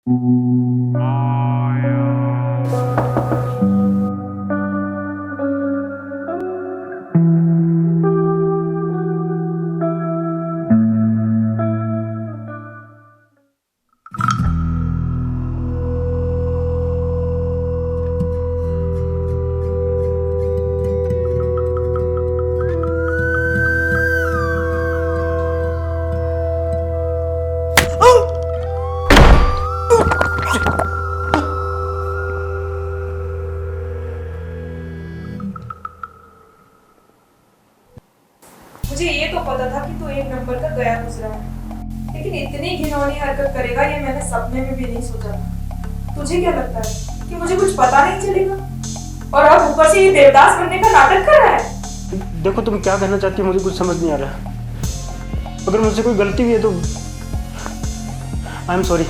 मुझे ये तो पता था कि तू एक नंबर का गया गुजरा है, लेकिन इतनी घिनौनी हरकत करेगा ये मैंने सपने में भी नहीं सोचा था। तुझे क्या लगता है कि मुझे कुछ पता नहीं चलेगा? और अब ऊपर से ये देवदास बनने का नाटक कर रहा है। देखो तुम क्या कहना चाहती हो मुझे कुछ समझ नहीं आ रहा। अगर मुझसे कोई गलती हुई है तो आई एम सॉरी।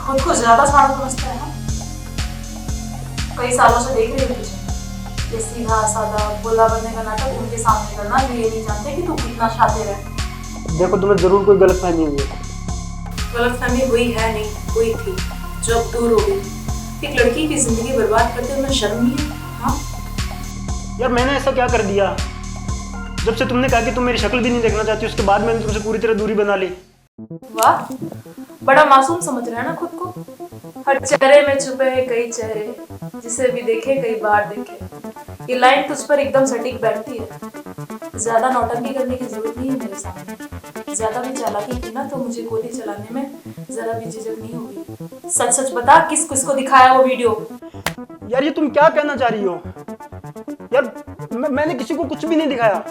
खुद को ज्यादा स्मार्ट समझता है ना? कई सालों से देख रही हूँ तुझे, ये सीधा साधा भोला बनने का नाटक उनके सामने करना, ये नहीं जानते कि तू कितना शातिर है। देखो तुम्हें जरूर कोई गलतफहमी हुई है। गलतफहमी हुई है नहीं, हुई थी जो अब दूर हो गई। एक लड़की की जिंदगी बर्बाद करते हुए शर्म नहीं है? हाँ यार मैंने ऐसा क्या कर दिया? जब से तुमने कहा कि तुम मेरी शक्ल भी नहीं देखना चाहती, उसके बाद मैंने तुमसे पूरी तरह दूरी बना ली। वाह, बड़ा मासूम समझ रहा है ना खुद को। हर चेहरे में छुपे हैं कई चेहरे, जिसे भी देखे कई बार देखे। ये लाइन तुझ पर एकदम सटीक बैठती है। ज्यादा नौटंकी करने की जरूरत नहीं है मेरे सामने। ज्यादा भी चालाकी की ना तो मुझे गोली चलाने में जरा भी झिझक नहीं होगी। सच सच बता, किस किस को दिखाया वो वीडियो? यार ये तुम क्या कहना चाह रही हो? यार मैंने किसी को कुछ भी नहीं दिखाया।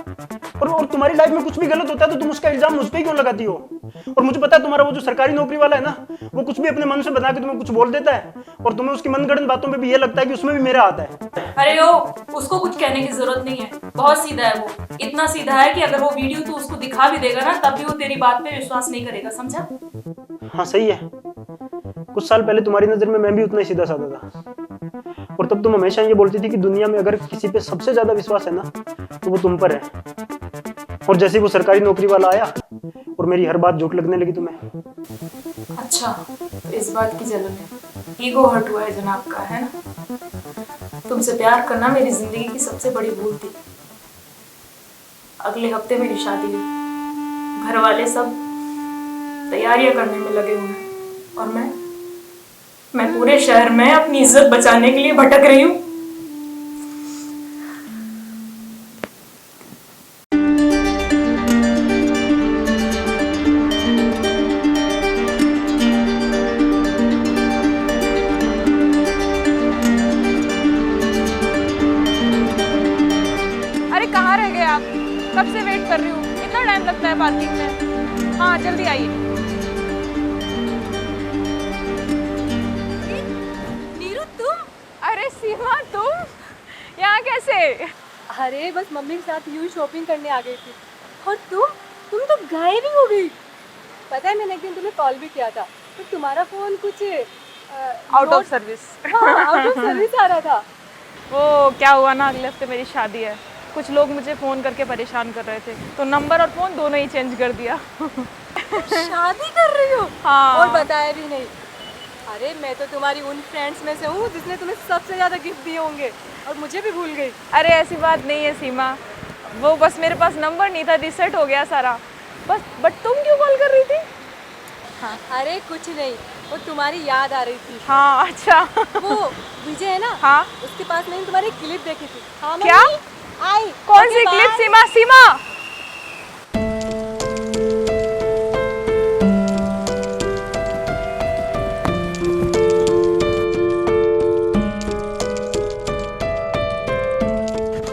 और तुम्हारी लाइफ में कुछ भी गलत होता है तो तुम उसका इल्जाम मुझ पे ही क्यों लगाती हो? और मुझे पता है तुम्हारा वो जो सरकारी नौकरी वाला है ना, वो कुछ भी अपने मन से बना के तुम्हें कुछ बोल देता है, और तुम्हें उसकी मनगढ़ंत बातों पे भी ये लगता है कि उसमें भी मेरा हाथ है। अरे ओ, उसको कुछ कहने की जरूरत नहीं है। बहुत सीधा है वो, इतना सीधा है कि अगर वो वीडियो तू उसको दिखा भी देगा ना, तब भी वो तेरी बात पे विश्वास नहीं करेगा, समझा? हाँ सही है। कुछ साल पहले तुम्हारी नजर में मैं भी उतना ही सीधा साधा था, और तब तुम हमेशा ये बोलती थी कि दुनिया में अगर किसी पे सबसे ज्यादा विश्वास है ना तो वो तुम पर है। और जैसे वो सरकारी नौकरी वाला आया और मेरी हर बात झूठ लगने लगी तुम्हें। अच्छा, तो इस बात की जलन है, ईगो हर्ट हुआ है जनाब का, है ना? तुमसे प्यार करना मेरी जिंदगी की सबसे बड़ी भूल थी। अगले हफ्ते मेरी शादी है, घर वाले सब तैयारियां करने में लगे हुए हैं, और मैं पूरे शहर में अपनी इज्जत बचाने के लिए भटक रही हूँ। अरे कहाँ रह गए आप? कब से वेट कर रही हूँ, कितना टाइम लगता है पार्किंग में? हाँ जल्दी आइए। नीरू तुम? अरे सीमा तुम यहाँ कैसे? अरे बस मम्मी के साथ यूं शॉपिंग करने आ गई थी। और तुम तो गायब ही हो गई। पता है मैंने एक दिन तुम्हें कॉल भी किया था, तो तुम्हारा फोन कुछ out of service. Out of service आ रहा था। वो क्या हुआ ना, अगले हफ्ते मेरी शादी है। कुछ लोग मुझे फ़ोन करके परेशान कर रहे थे, तो नंबर और फ़ोन दोनों ही चेंज कर दिया। शादी कर रही हो? हाँ। और बताया भी नहीं। अरे मैं तो तुम्हारी उन फ्रेंड्स में से हूँ जिसने तुम्हें सबसे ज़्यादा गिफ्ट दिए होंगे, और मुझे भी भूल गई। अरे ऐसी बात नहीं है सीमा, वो बस मेरे पास नंबर नहीं था, रिसेट हो गया सारा बस। बट तुम क्यों कॉल कर रही थी? हाँ अरे कुछ नहीं, वो तुम्हारी याद आ रही थी। हाँ अच्छा। वो विजय है ना, हाँ उसके पास मैंने तुम्हारी क्लिप देखी थी। हाँ क्या? आई कौन सी क्लिप सीमा? सीमा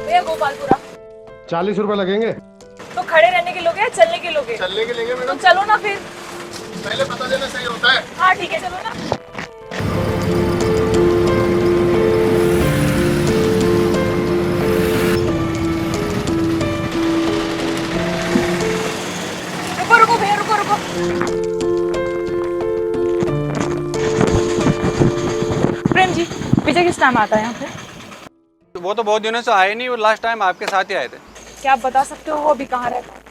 भैया गोपालपुरा। 40 रुपए लगेंगे। तो खड़े रहने के लोगे या चलने के लोगे? चलने के लेंगे तो मैडम। चलो ना फिर। पहले पता देना सही होता है। हाँ ठीक है, चलो ना। रुको रुको भैया, रुको रुको। प्रेम जी, विजय किस टाइम आता है यहाँ पे? वो तो बहुत दिनों से आए नहीं, वो लास्ट टाइम आपके साथ ही आए थे। क्या आप बता सकते हो वो अभी कहाँ रहता है?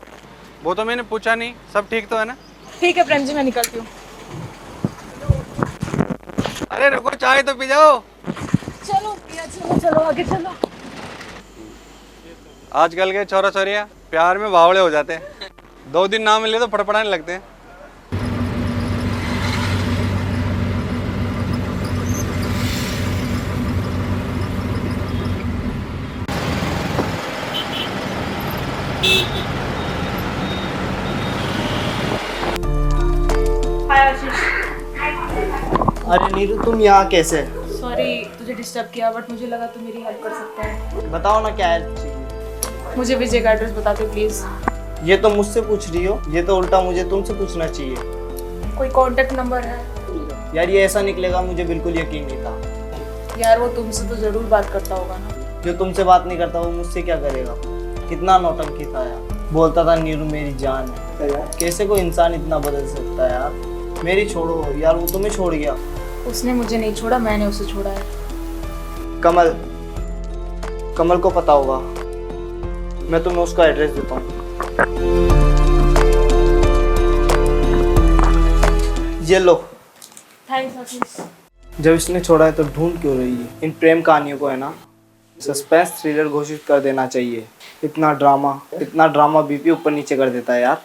वो तो मैंने पूछा नहीं। सब ठीक तो है ना? ठीक है प्रेम जी, मैं निकलती हूँ। अरे रुको, चाय तो पी जाओ। चलो भैया, चलो चलो आगे चलो। आजकल के छोरा छोरियाँ प्यार में बावड़े हो जाते हैं, 2 दिन ना मिले तो फड़फड़ाने लगते हैं। हाय आशीष। अरे नीरू, तुम यहाँ कैसे? सॉरी तुझे डिस्टर्ब किया, बट मुझे लगा तू मेरी हेल्प कर सकता है। बताओ ना क्या हेल्प चाहिए। मुझे विजय का एड्रेस बता दो प्लीज़। ये तो मुझसे पूछ रही हो, ये तो उल्टा मुझे तुमसे पूछना चाहिए। कोई कांटेक्ट नंबर है? यार ये ऐसा निकलेगा, मुझे बिल्कुल यकीन नहीं था। यार वो तुमसे तो ज़रूर बात करता होगा ना। जो तुमसे बात नहीं करता वो मुझसे क्या करेगा? कितना नौटंकी था यार, बोलता था नीरू मेरी जान है। कैसे कोई इंसान इतना बदल सकता है यार? मेरी छोड़ो यार, वो तुम्हें छोड़ गया। उसने मुझे नहीं छोड़ा, मैंने उसे छोड़ा है। कमल, कमल को पता होगा, मैं तुम्हें उसका एड्रेस देता हूँ। ये लो। थैंक्स आशीष। जब इसने छोड़ा है तो ढूंढ क्यों रही है? इन प्रेम कहानियों को है ना सस्पेंस थ्रिलर घोषित कर देना चाहिए। इतना ड्रामा बीपी ऊपर नीचे कर देता है यार।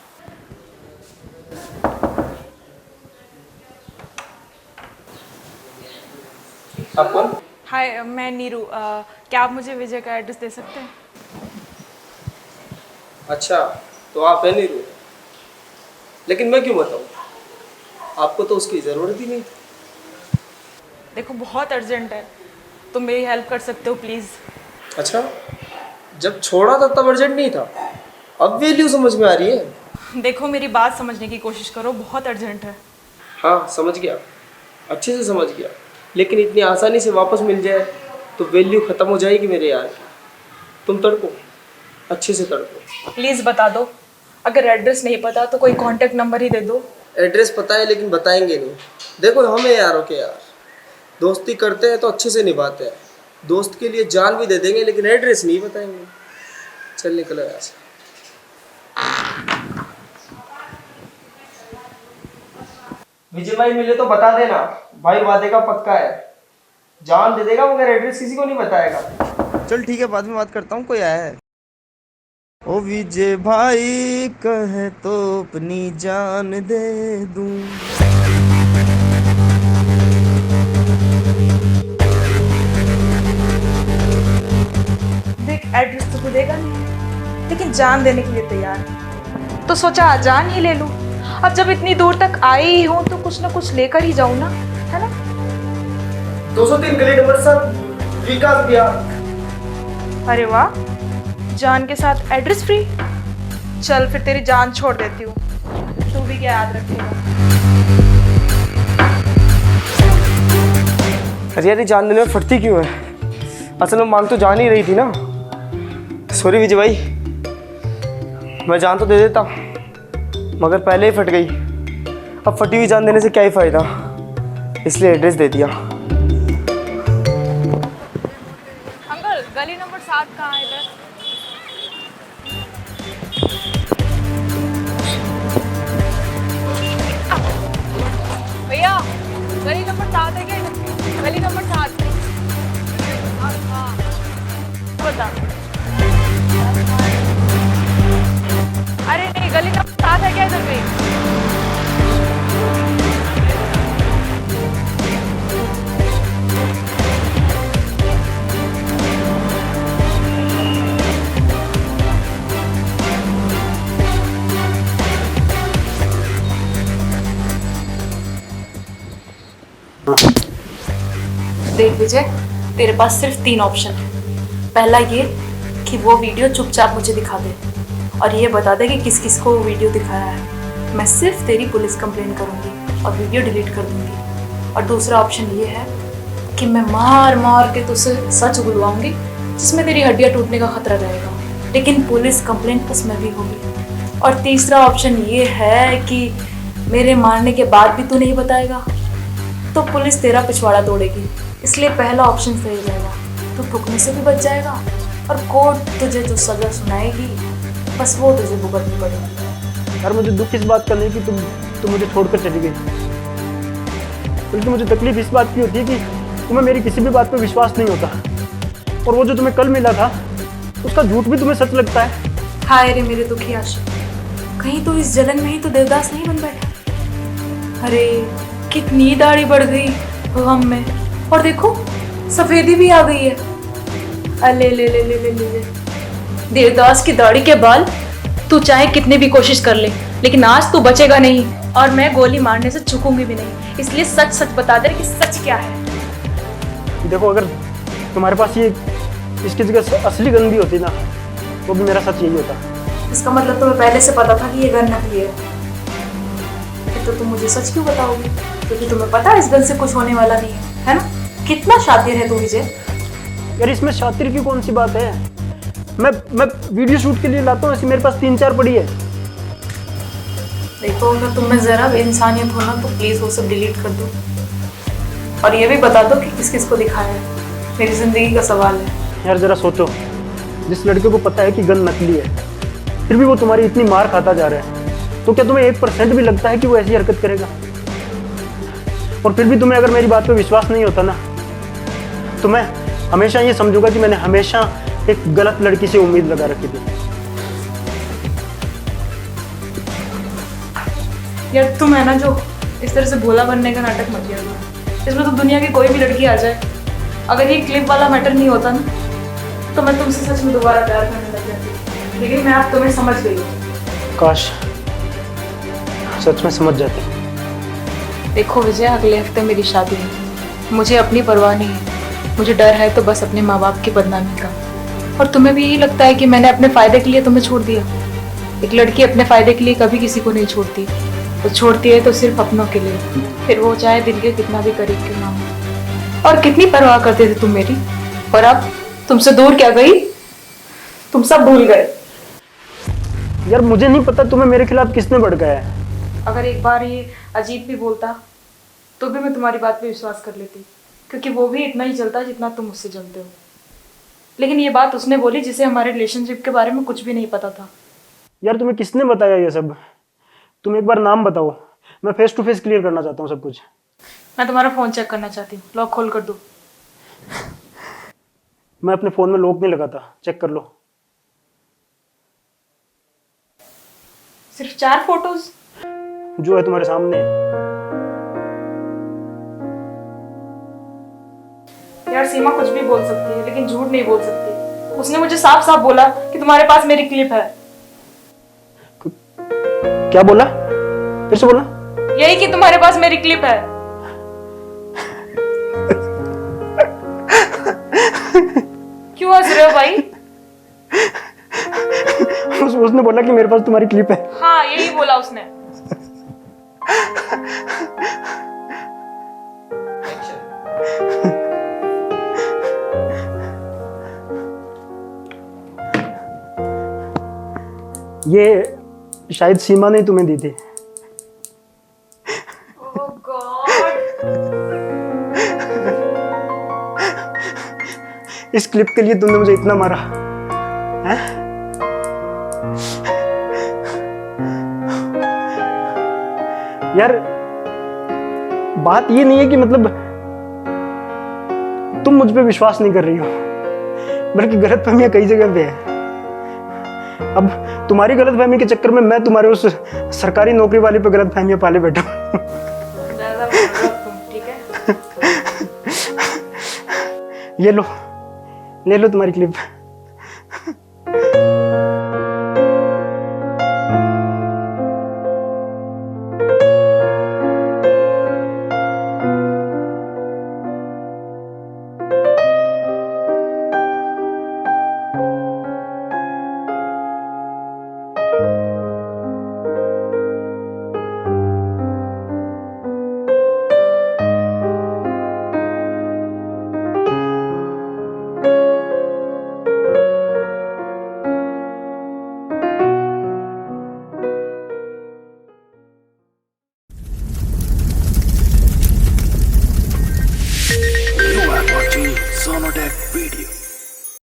आप कौन? हाय, मैं नीरू। क्या आप मुझे विजय का एड्रेस दे सकते हैं? अच्छा, तो आप है नीरू, लेकिन मैं क्यों बताऊँ? आपको तो उसकी ज़रूरत ही नहीं। देखो बहुत अर्जेंट है, तुम मेरी हेल्प कर सकते हो प्लीज़। अच्छा, जब छोड़ा था तब अर्जेंट नहीं था, अब वैल्यू समझ में आ रही है। देखो मेरी बात समझने की कोशिश करो, बहुत अर्जेंट है। हाँ समझ गया, अच्छे से समझ गया, लेकिन इतनी आसानी से वापस मिल जाए तो वैल्यू ख़त्म हो जाएगी मेरे यार की। तुम तड़पो, अच्छे से तड़पो। प्लीज़ बता दो, अगर एड्रेस नहीं पता तो कोई कांटेक्ट नंबर ही दे दो। एड्रेस पता है लेकिन बताएंगे नहीं। देखो हमें यारों के यार, दोस्ती करते हैं तो अच्छे से निभाते हैं, दोस्त के लिए जान भी दे देंगे, लेकिन एड्रेस नहीं बताएंगे। चल निकलो यहाँ से। विजय भाई मिले तो बता देना, भाई वादे का पक्का है, जान दे देगा मगर एड्रेस किसी को नहीं बताएगा। चल ठीक है, बाद में बात करता हूँ, कोई आया है। ओ विजय भाई कहे तो अपनी जान दे दूं। देख एड्रेस तो तू देगा नहीं, लेकिन जान देने के लिए तैयार है। तो सोचा जान ही ले लूं। अब जब इतनी दूर तक आई ही हूं तो कुछ ना कुछ लेकर ही जाऊं ना, है ना? 203 गली नंबर 7, विकास बिहार। अरे वाह, जान के साथ एड्रेस फ्री। चल फिर तेरी जान छोड़ देती हूँ, तू भी क्या याद रखेगा। अरे यार ये जान देने में फटती क्यों है? असल में मांग तो जान ही रही थी ना। सॉरी विजय भाई, मैं जान तो दे देता मगर पहले ही फट गई। अब फटी हुई जान देने से क्या ही फायदा, इसलिए एड्रेस दे दिया। अंकल गली नंबर 7 कहाँ है इधर? भैया गली नंबर 7 है क्या इधर? गली नंबर 7। हाँ बता। अरे नहीं, गली नंबर 7 है क्या इधर पे? देख विजय, तेरे पास सिर्फ 3 ऑप्शन है। पहला ये कि वो वीडियो चुपचाप मुझे दिखा दे और ये बता दे कि किस किस को वो वीडियो दिखाया है। मैं सिर्फ तेरी पुलिस कंप्लेंट करूँगी और वीडियो डिलीट कर दूँगी। और दूसरा ऑप्शन ये है कि मैं मार मार के तुझसे सच बुलवाऊँगी जिसमें तेरी हड्डियाँ टूटने का खतरा रहेगा, लेकिन पुलिस कंप्लेंट उसमें भी होगी। और तीसरा ऑप्शन ये है कि मेरे मारने के बाद भी तू नहीं बताएगा तो पुलिस तेरा पिछवाड़ा तोड़ेगी। इसलिए पहला ऑप्शन सही रहेगा, तू ठुकने से भी बच जाएगा और कोर्ट तुझे जो सज़ा सुनाएगी बस वो तुझे भुगतनी पड़ेगी। यार मुझे दुख इस बात का नहीं कि तुम तुम मुझे छोड़कर चली गई, बल्कि मुझे तकलीफ इस बात की होती है कि तुम्हें मेरी किसी भी बात पर विश्वास नहीं होता, और वो जो तुम्हें कल मिला था उसका झूठ भी तुम्हें सच लगता है। हाय रे मेरे दुखी आशिक, कहीं तो इस जलन में ही तो देवदास नहीं बन बैठा। अरे कितनी दाढ़ी बढ़ गई गम में, और देखो सफेदी भी आ गई है। अले ले ले ले ले ले ले। देवदास की दाढ़ी के बाल तू चाहे कितनी भी कोशिश कर ले, लेकिन आज तू बचेगा नहीं, और मैं गोली मारने से चूकूंगी भी नहीं। इसलिए सच सच बता दे कि सच क्या है। देखो, अगर तुम्हारे पास ये इसकी जगह असली गन भी होती ना, वो भी मेरा सच यही होता। इसका मतलब तुम्हें पहले से पता था कि ये गन नकली है, फिर तो तुम मुझे सच क्यों बताओगी? क्योंकि तुम्हें पता है इस गन से कुछ होने वाला नहीं है ना? कितना शातिर है तू विजय। यार इसमें शातिर की कौन सी बात है? मैं वीडियो शूट के लिए लाता हूँ, ऐसी मेरे पास 3-4 पड़ी है। देखो अगर तुम्हें जरा भी इंसानियत हो ना तो प्लीज वो सब डिलीट कर दो, और ये भी बता दो कि किस किस को दिखाया है। मेरी जिंदगी का सवाल है। यार जरा सोचो, जिस लड़के को पता है कि गन नकली है, फिर भी वो तुम्हारी इतनी मार खाता जा रहा है, तो क्या तुम्हें 1% भी लगता है कि वो ऐसी हरकत करेगा? और फिर भी तुम्हें अगर मेरी बात पे विश्वास नहीं होता ना, तो मैं हमेशा ये समझूंगा कि मैंने हमेशा एक गलत लड़की से उम्मीद लगा रखी थी। यार तुम है ना जो इस तरह से भोला बनने का नाटक मत किया करो। इसमें तो दुनिया की कोई भी लड़की आ जाए, अगर ये क्लिप वाला मैटर नहीं होता ना, तो मैं तुमसे सच में दोबारा प्यार करने लग जाती। लेकिन मैं अब तुम्हें समझ गई हूँ। काश सच में समझ जाती। देखो विजय, अगले हफ्ते मेरी शादी है, मुझे अपनी परवाह नहीं है। मुझे डर है तो बस अपने माँ बाप की बदनामी का। और तुम्हें भी यही लगता है कि मैंने अपने फायदे के लिए तुम्हें छोड़ दिया? एक लड़की अपने फायदे के लिए कभी किसी को नहीं छोड़ती, वो छोड़ती है तो सिर्फ अपनों के लिए, फिर वो चाहे दिल के कितना भी करीब क्यों ना हो। और कितनी परवाह करते थे तुम मेरी, और अब तुमसे दूर क्या गई, तुम सब भूल गए। यार मुझे नहीं पता तुम्हें मेरे खिलाफ किसने भड़काया है। अगर एक बार ये अजीत भी बोलता तो भी मैं तुम्हारी बात पे विश्वास कर लेती, क्योंकि वो भी इतना ही जलता जितना तुम मुझसे जलते हो। लेकिन ये बात उसने बोली जिसे हमारे रिलेशनशिप के बारे में कुछ भी नहीं पता था। यार तुम्हें किसने बताया ये सब? तुम एक बार नाम बताओ, मैं फेस टू फेस क्लियर करना चाहता हूँ सब कुछ। मैं तुम्हारा फोन चेक करना चाहती हूँ, लॉक खोल कर दो। मैं अपने फोन में लॉक नहीं लगाता, चेक कर लो। सिर्फ 4 फोटोज जो है तुम्हारे सामने। यार सीमा कुछ भी बोल सकती है लेकिन झूठ नहीं बोल सकती। उसने मुझे साफ साफ बोला कि तुम्हारे पास मेरी क्लिप है। क्या बोला? फिर से बोला। यही कि तुम्हारे पास मेरी क्लिप है। क्यों हंस रहे हो भाई? उसने बोला कि मेरे पास तुम्हारी क्लिप है। हाँ यही बोला उसने। ये शायद सीमा ने तुम्हें दी थी। ओह गॉड। इस क्लिप के लिए तुमने मुझे इतना मारा है? यार बात ये नहीं है कि मतलब तुम मुझ पे विश्वास नहीं कर रही हो, बल्कि गलतफहमियां कई जगह पे है। अब तुम्हारी गलतफहमी के चक्कर में मैं तुम्हारे उस सरकारी नौकरी वाले पे गलतफहमियां पाले बैठा हूं। ज्यादा बोल रहे हो तुम, ठीक है? ये लो, ले लो तुम्हारी क्लिप।